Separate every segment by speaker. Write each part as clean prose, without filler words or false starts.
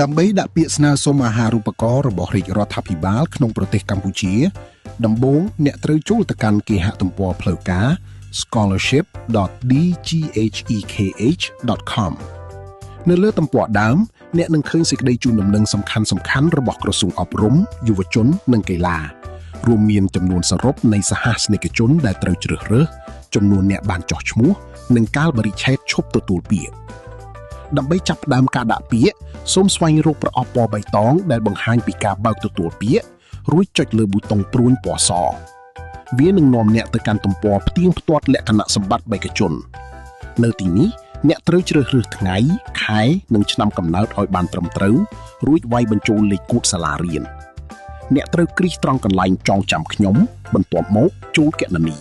Speaker 1: ដើម្បីដាក់ពាក្យស្នើសុំអាហារូបករណ៍របស់រាជរដ្ឋាភិបាលក្នុងប្រទេសកម្ពុជាដំបូងអ្នកត្រូវចូលទៅកាន់គេហទំព័រផ្លូវការ scholarship.dghek.com នៅលើទំព័រដើមអ្នកនឹងឃើញសេចក្តីជូនដំណឹងសំខាន់ៗរបស់ក្រសួងអប់រំយុវជននិងកីឡារួមមានចំនួនសរុបនៃសហស្និកជនដែលត្រូវជ្រើសរើសចំនួនអ្នកបានចុះឈ្មោះនិងកាលបរិច្ឆេទឈប់ទទួលពាក្យដើម្បីចាប់ផ្ដើមការដាក់ពាក្យសូមស្វែងរកប្រអប់ពណ៌បៃតងដែលបង្ហាញពីការបើកទទួលពាក្យរួចចុចលើប៊ូតុងព្រួញពណ៌សវានឹងនាំអ្នកទៅកាន់ទំព័រផ្ទៀងផ្ទាត់លក្ខណៈសម្បត្តិបេក្ខជននៅទីនេះអ្នកត្រូវជ្រើសរើសថ្ងៃខែនិងឆ្នាំកំណើតឲ្យបានត្រឹមត្រូវរួចវាយបញ្ចូលលេខគូតសាលារៀនអ្នកត្រូវគ្រីសត្រង់កន្លែងចងចាំខ្ញុំបន្ទាប់មកចូលគណនី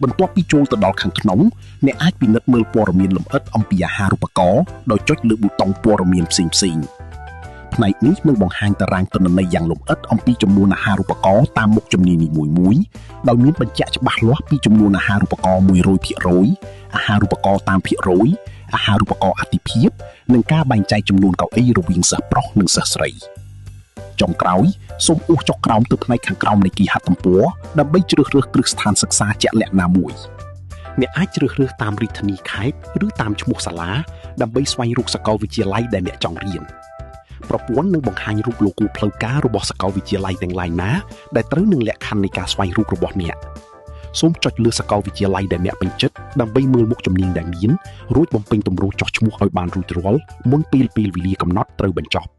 Speaker 1: បន្ទាប់ពីចូលទៅដល់ខាងក្នុងអ្នកអាចពិនិត្យមើលព័ត៌មានលម្អិតអំពីអាហារូបករណ៍ដោយចុចលើប៊ូតុងព័ត៌មានផ្សេងៗផ្នែកនេះនឹងបង្ហាញតារាងទិន្នន័យយ៉ាងលម្អិតអំពីចំនួនអាហារូបករណ៍តាមមុខជំនាញនីមួយៗដោយមានបញ្ជាក់ច្បាស់លាស់ពីចំនួនអាហារូបករណ៍ 100% អាហារូបករណ៍តាមភាគរយអាហារូបករណ៍អាទិភាពនិងការបែងចែកចំនួនកៅអីរវាងសិស្សប្រុសនិងសិស្សស្រីចុងក្រោយសូមអូសចុះក្រោមទៅផ្នែកខាងក្រោមនៃគេហទំព័រដើម្បីជ្រើសរើសគ្រឹះស្ថានសិក្សាជាក់លាក់ណាមួយអ្នកអាចជ្រើសរើសតាមរាជធានីខេត្តឬតាមឈ្មោះសាលាដើម្បីស្វែងរកសាកលវិទ្យាល័យដែលអ្នកចង់រៀនប្រព័ន្ធនឹងបង្ហាញរូបឡូហ្គោផ្លូវការរបស់សាកលវិទ្យាល័យទាំងឡាយណាដែលត្រូវនឹងលក្ខខណ្ឌនៃការស្វែងរករបស់អ្នកសូមចុចលើសាកលវិទ្យាល័យដែលអ្នកពេញចិត្តដើម្បីមើលមុខជំនាញដែលមានរួចបំពេញទម្រង់ចុះឈ្មោះឲ្យបានរួចរាល់មុនពេលវេលាកំណត់ត្រូវបញ្ចប់